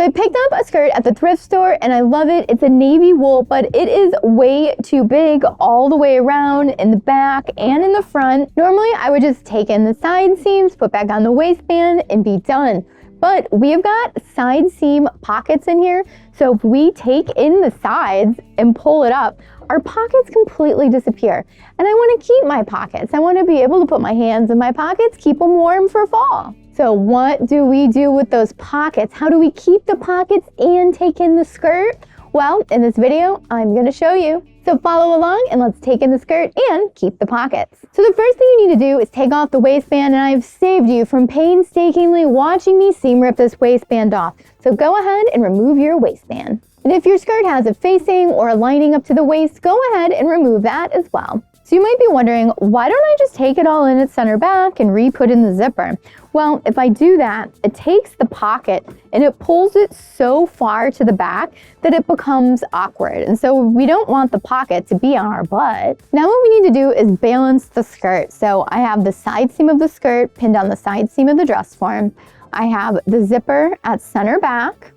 I picked up a skirt at the thrift store and I love it. It's a navy wool, but it is way too big all the way around in the back and in the front. Normally I would just take in the side seams, put back on the waistband and be done. But we have got side seam pockets in here. So if we take in the sides and pull it up, our pockets completely disappear. And I want to keep my pockets. I want to be able to put my hands in my pockets, keep them warm for fall. So what do we do with those pockets? How do we keep the pockets and take in the skirt? Well, in this video, I'm going to show you. So follow along and let's take in the skirt and keep the pockets. So the first thing you need to do is take off the waistband, and I've saved you from painstakingly watching me seam rip this waistband off. So go ahead and remove your waistband. And if your skirt has a facing or a lining up to the waist, go ahead and remove that as well. So you might be wondering, why don't I just take it all in at center back and re-put in the zipper? Well, if I do that, it takes the pocket and it pulls it so far to the back that it becomes awkward. And so we don't want the pocket to be on our butt. Now what we need to do is balance the skirt. So I have the side seam of the skirt pinned on the side seam of the dress form. I have the zipper at center back.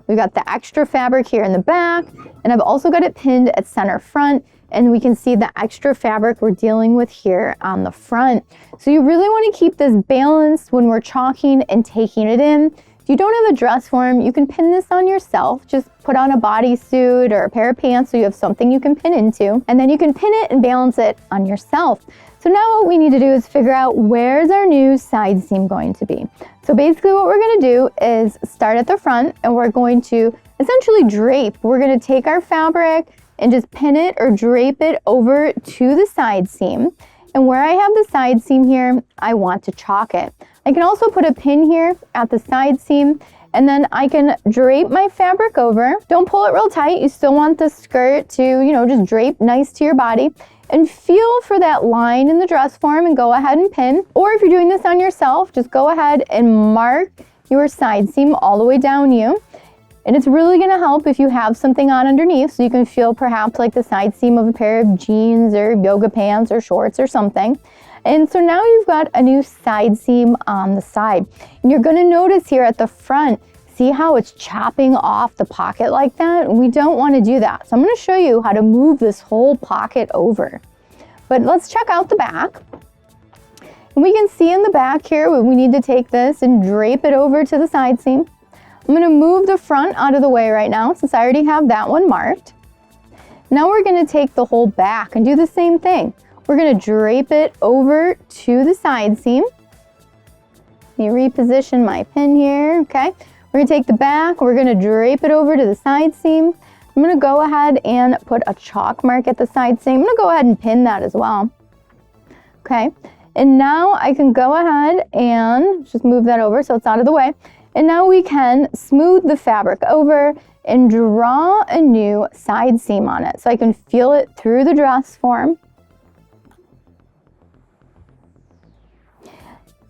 We've got the extra fabric here in the back, and I've also got it pinned at center front. And we can see the extra fabric we're dealing with here on the front. So you really want to keep this balanced when we're chalking and taking it in. If you don't have a dress form, you can pin this on yourself. Just put on a bodysuit or a pair of pants so you have something you can pin into. And then you can pin it and balance it on yourself. So now what we need to do is figure out where's our new side seam going to be. So basically what we're going to do is start at the front, and we're going to essentially drape. We're going to take our fabric and just pin it or drape it over to the side seam. And where I have the side seam here, I want to chalk it. I can also put a pin here at the side seam, and then I can drape my fabric over. Don't pull it real tight. You still want the skirt to, just drape nice to your body. And feel for that line in the dress form and go ahead and pin. Or if you're doing this on yourself, just go ahead and mark your side seam all the way down you. And it's really going to help if you have something on underneath, so you can feel perhaps like the side seam of a pair of jeans or yoga pants or shorts or something. And so now you've got a new side seam on the side. And you're going to notice here at the front, see how it's chopping off the pocket like that? We don't want to do that. So I'm going to show you how to move this whole pocket over. But let's check out the back. And we can see in the back here, we need to take this and drape it over to the side seam. I'm going to move the front out of the way right now since I already have that one marked. Now we're going to take the whole back and do the same thing. We're going to drape it over to the side seam. Let me reposition my pin here. Okay. We're going to take the back. We're going to drape it over to the side seam. I'm going to go ahead and put a chalk mark at the side seam. I'm going to go ahead and pin that as well. Okay. And now I can go ahead and just move that over so it's out of the way. And now we can smooth the fabric over and draw a new side seam on it so I can feel it through the dress form.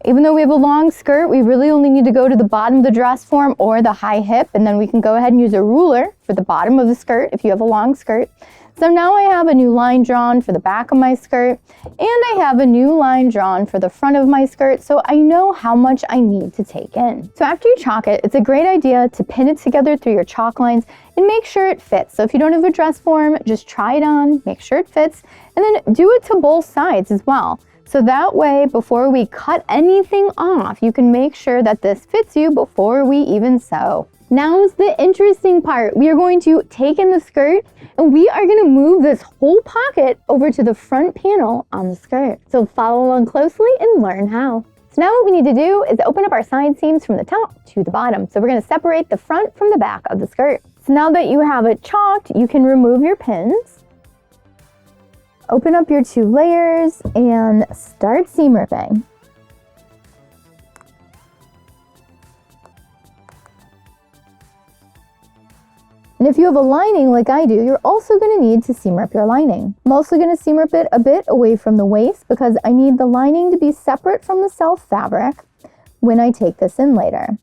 Even though we have a long skirt, we really only need to go to the bottom of the dress form or the high hip, and then we can go ahead and use a ruler for the bottom of the skirt if you have a long skirt. So now I have a new line drawn for the back of my skirt, and I have a new line drawn for the front of my skirt, so I know how much I need to take in. So after you chalk it, it's a great idea to pin it together through your chalk lines and make sure it fits. So if you don't have a dress form, just try it on, make sure it fits, and then do it to both sides as well. So that way, before we cut anything off, you can make sure that this fits you before we even sew. Now is the interesting part. We are going to take in the skirt and we are going to move this whole pocket over to the front panel on the skirt. So follow along closely and learn how. So now what we need to do is open up our side seams from the top to the bottom. So we're going to separate the front from the back of the skirt. So now that you have it chalked, you can remove your pins. Open up your 2 layers and start seam ripping. And if you have a lining like I do, you're also going to need to seam rip your lining. I'm also going to seam rip it a bit away from the waist because I need the lining to be separate from the self fabric when I take this in later.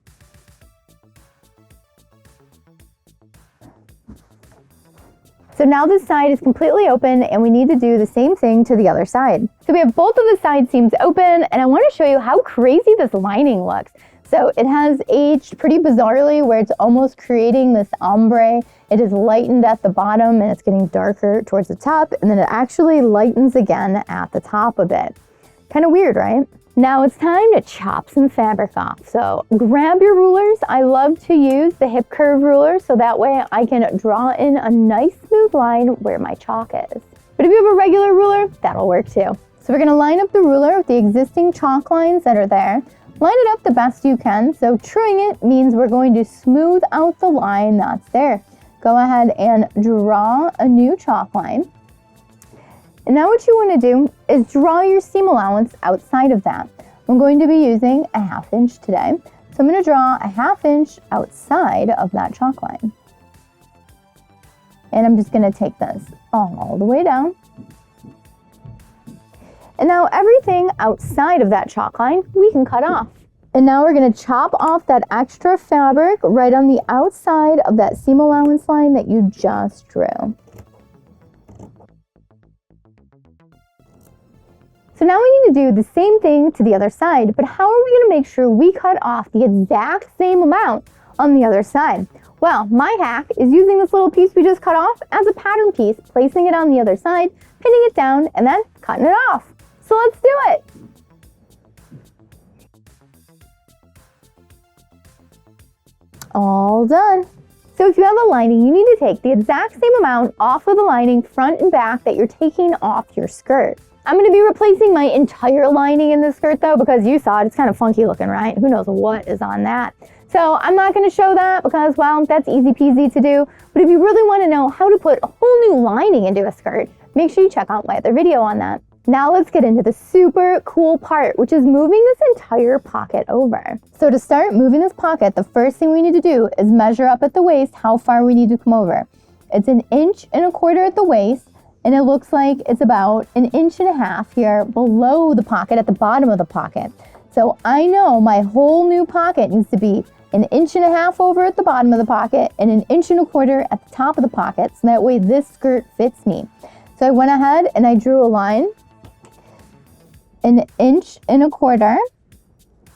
So now this side is completely open and we need to do the same thing to the other side. So we have both of the side seams open and I want to show you how crazy this lining looks. So it has aged pretty bizarrely where it's almost creating this ombre. It is lightened at the bottom and it's getting darker towards the top, and then it actually lightens again at the top a bit. Kind of weird, right? Now it's time to chop some fabric off. So grab your rulers. I love to use the hip curve ruler so that way I can draw in a nice smooth line where my chalk is. But if you have a regular ruler, that'll work too. So we're gonna line up the ruler with the existing chalk lines that are there. Line it up the best you can. So truing it means we're going to smooth out the line that's there. Go ahead and draw a new chalk line. And now what you want to do is draw your seam allowance outside of that. I'm going to be using a 1/2 inch today. So I'm going to draw a 1/2 inch outside of that chalk line. And I'm just going to take this all the way down. And now everything outside of that chalk line, we can cut off. And now we're going to chop off that extra fabric right on the outside of that seam allowance line that you just drew. So now we need to do the same thing to the other side, but how are we going to make sure we cut off the exact same amount on the other side? Well, my hack is using this little piece we just cut off as a pattern piece, placing it on the other side, pinning it down, and then cutting it off. So let's do it. All done. So if you have a lining, you need to take the exact same amount off of the lining front and back that you're taking off your skirt. I'm going to be replacing my entire lining in this skirt though, because you saw it, it's kind of funky looking, right? Who knows what is on that? So I'm not going to show that because, well, that's easy peasy to do. But if you really want to know how to put a whole new lining into a skirt, make sure you check out my other video on that. Now let's get into the super cool part, which is moving this entire pocket over. So to start moving this pocket, the first thing we need to do is measure up at the waist how far we need to come over. It's 1 1/4 inches at the waist. And it looks like it's about 1.5 inches here below the pocket at the bottom of the pocket. So I know my whole new pocket needs to be 1.5 inches over at the bottom of the pocket and 1.25 inches at the top of the pocket. So that way this skirt fits me. So I went ahead and I drew a line 1.25 inches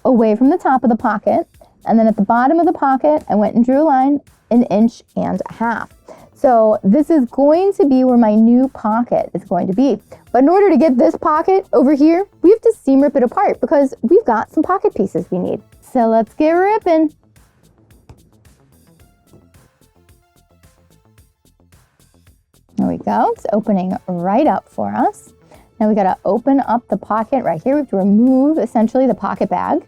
away from the top of the pocket. And then at the bottom of the pocket, I went and drew a line 1.5 inches. So this is going to be where my new pocket is going to be. But in order to get this pocket over here, we have to seam rip it apart because we've got some pocket pieces we need. So let's get ripping. There we go, it's opening right up for us. Now we gotta open up the pocket right here. We have to remove essentially the pocket bag.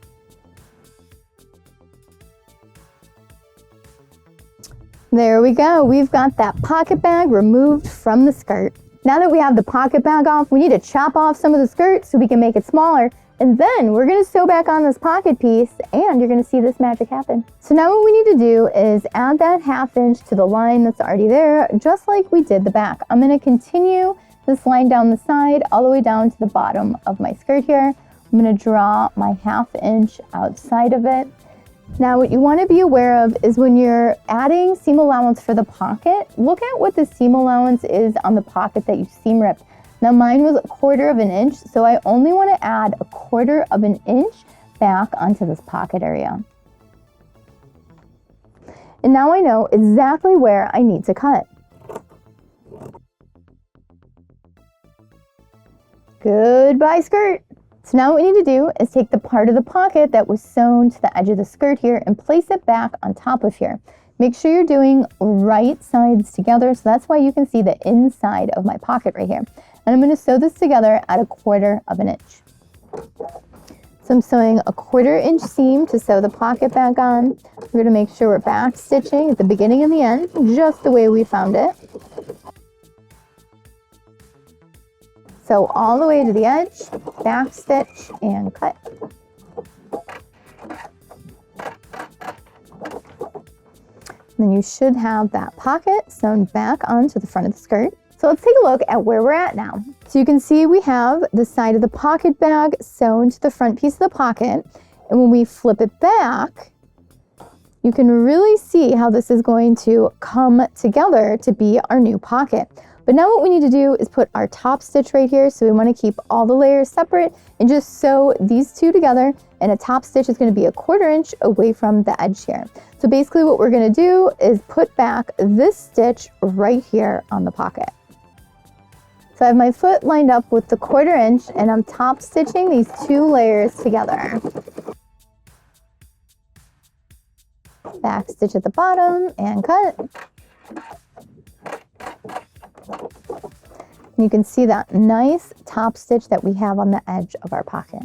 There we go. We've got that pocket bag removed from the skirt. Now that we have the pocket bag off, we need to chop off some of the skirt so we can make it smaller. And then we're going to sew back on this pocket piece and you're going to see this magic happen. So now what we need to do is add that 1/2 inch to the line that's already there, just like we did the back. I'm going to continue this line down the side all the way down to the bottom of my skirt here. I'm going to draw my 1/2 inch outside of it. Now what you want to be aware of is when you're adding seam allowance for the pocket, look at what the seam allowance is on the pocket that you seam ripped. Now mine was 1/4 inch, so I only want to add 1/4 inch back onto this pocket area. And now I know exactly where I need to cut. Goodbye skirt. So now what we need to do is take the part of the pocket that was sewn to the edge of the skirt here and place it back on top of here. Make sure you're doing right sides together, so that's why you can see the inside of my pocket right here. And I'm going to sew this together at 1/4 inch. So I'm sewing 1/4 inch seam to sew the pocket back on. We're going to make sure we're back stitching at the beginning and the end, just the way we found it. Sew all the way to the edge, back stitch, and cut. Then you should have that pocket sewn back onto the front of the skirt. So let's take a look at where we're at now. So you can see we have the side of the pocket bag sewn to the front piece of the pocket. And when we flip it back, you can really see how this is going to come together to be our new pocket. But now what we need to do is put our top stitch right here. So we want to keep all the layers separate and just sew these two together. And a top stitch is going to be a 1/4 inch away from the edge here. So basically what we're going to do is put back this stitch right here on the pocket. So I have my foot lined up with the 1/4 inch and I'm top stitching these two layers together. Back stitch at the bottom and cut. You can see that nice top stitch that we have on the edge of our pocket.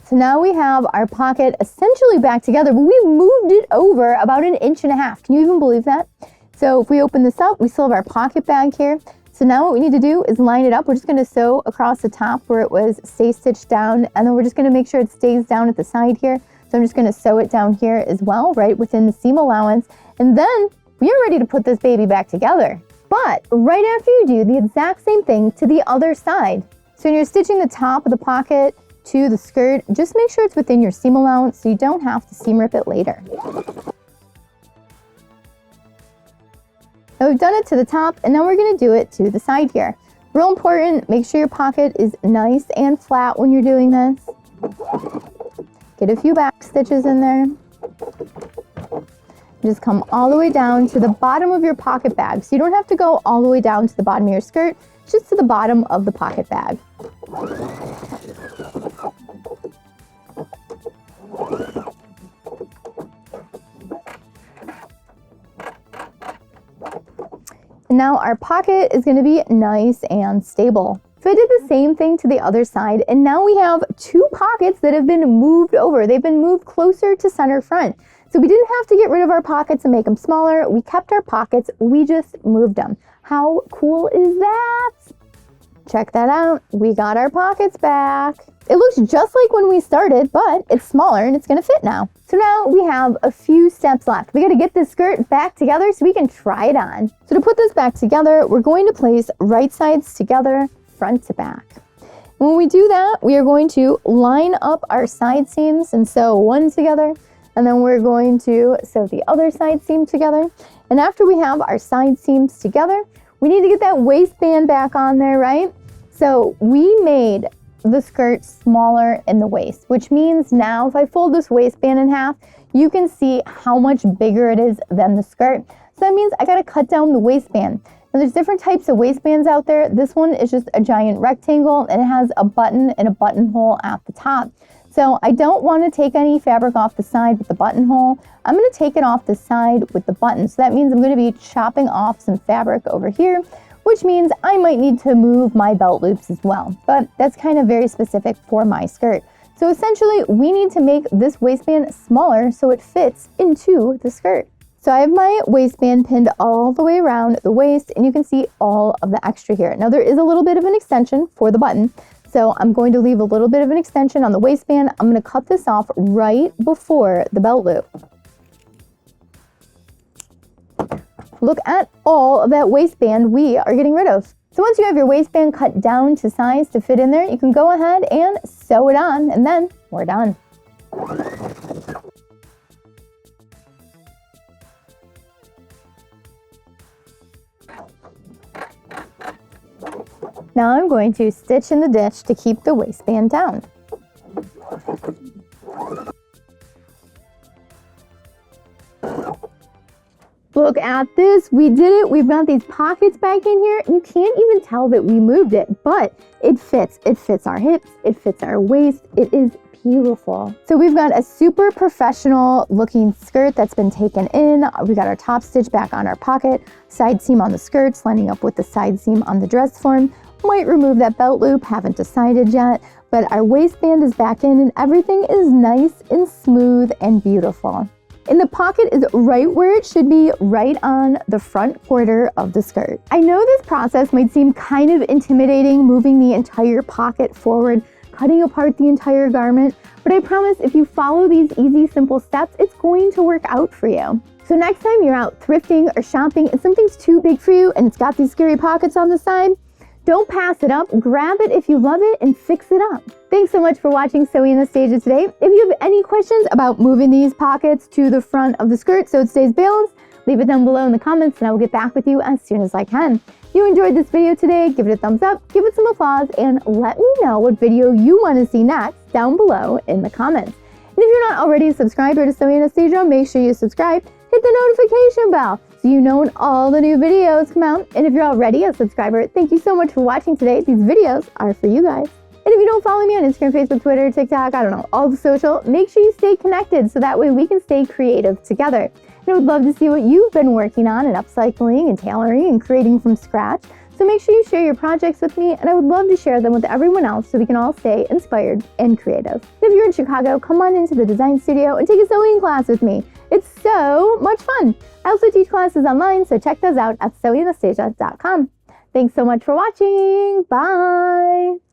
So now we have our pocket essentially back together, but we moved it over about 1.5 inches. Can you even believe that? So if we open this up, we still have our pocket bag here. So now what we need to do is line it up. We're just going to sew across the top where it was stay stitched down, and then we're just going to make sure it stays down at the side here. So I'm just going to sew it down here as well, right within the seam allowance. And then we are ready to put this baby back together. But right after you do the exact same thing to the other side. So when you're stitching the top of the pocket to the skirt, just make sure it's within your seam allowance so you don't have to seam rip it later. Now we've done it to the top, and now we're going to do it to the side here. Real important, make sure your pocket is nice and flat when you're doing this. Get a few back stitches in there. Just come all the way down to the bottom of your pocket bag. So you don't have to go all the way down to the bottom of your skirt, just to the bottom of the pocket bag. And now our pocket is going to be nice and stable. So I did the same thing to the other side, and now we have two pockets that have been moved over. They've been moved closer to center front. So we didn't have to get rid of our pockets and make them smaller. We kept our pockets, we just moved them. How cool is that? Check that out. We got our pockets back. It looks just like when we started, but it's smaller and it's gonna fit now. So now we have a few steps left. We gotta get this skirt back together so we can try it on. So to put this back together, we're going to place right sides together, front to back. When we do that, we are going to line up our side seams and sew one together, and then we're going to sew the other side seam together. And after we have our side seams together, we need to get that waistband back on there, right? So we made the skirt smaller in the waist, which means now if I fold this waistband in half, you can see how much bigger it is than the skirt. So that means I gotta cut down the waistband. Now there's different types of waistbands out there. This one is just a giant rectangle and it has a button and a buttonhole at the top. So I don't want to take any fabric off the side with the buttonhole. I'm going to take it off the side with the button. So that means I'm going to be chopping off some fabric over here, which means I might need to move my belt loops as well. But that's kind of very specific for my skirt. So essentially, we need to make this waistband smaller so it fits into the skirt. So I have my waistband pinned all the way around the waist, and you can see all of the extra here. Now there is a little bit of an extension for the button. So I'm going to leave a little bit of an extension on the waistband. I'm going to cut this off right before the belt loop. Look at all of that waistband we are getting rid of. So once you have your waistband cut down to size to fit in there, you can go ahead and sew it on, and then we're done. Now I'm going to stitch in the ditch to keep the waistband down. Look at this, we did it. We've got these pockets back in here. You can't even tell that we moved it, but it fits. It fits our hips, it fits our waist. It is beautiful. So we've got a super professional looking skirt that's been taken in. We got our top stitch back on our pocket, side seam on the skirts, lining up with the side seam on the dress form. Might remove that belt loop, haven't decided yet, but our waistband is back in and everything is nice and smooth and beautiful. And the pocket is right where it should be, right on the front quarter of the skirt. I know this process might seem kind of intimidating, moving the entire pocket forward, cutting apart the entire garment, but I promise if you follow these easy, simple steps, it's going to work out for you. So next time you're out thrifting or shopping and something's too big for you and it's got these scary pockets on the side, don't pass it up, grab it if you love it and fix it up. Thanks so much for watching Sewing Anastasia today. If you have any questions about moving these pockets to the front of the skirt so it stays balanced, leave it down below in the comments and I will get back with you as soon as I can. If you enjoyed this video today, give it a thumbs up, give it some applause, and let me know what video you want to see next down below in the comments. And if you're not already a subscriber to Sewing Anastasia, make sure you subscribe, hit the notification bell so you know when all the new videos come out. And if you're already a subscriber, thank you so much for watching today. These videos are for you guys. And if you don't follow me on Instagram, Facebook, Twitter, TikTok, I don't know, all the social, make sure you stay connected so that way we can stay creative together. And I would love to see what you've been working on in upcycling and tailoring and creating from scratch. So make sure you share your projects with me, and I would love to share them with everyone else so we can all stay inspired and creative. And if you're in Chicago, come on into the design studio and take a sewing class with me. It's so much fun. I also teach classes online, so check those out at sewinganastasia.com. Thanks so much for watching. Bye.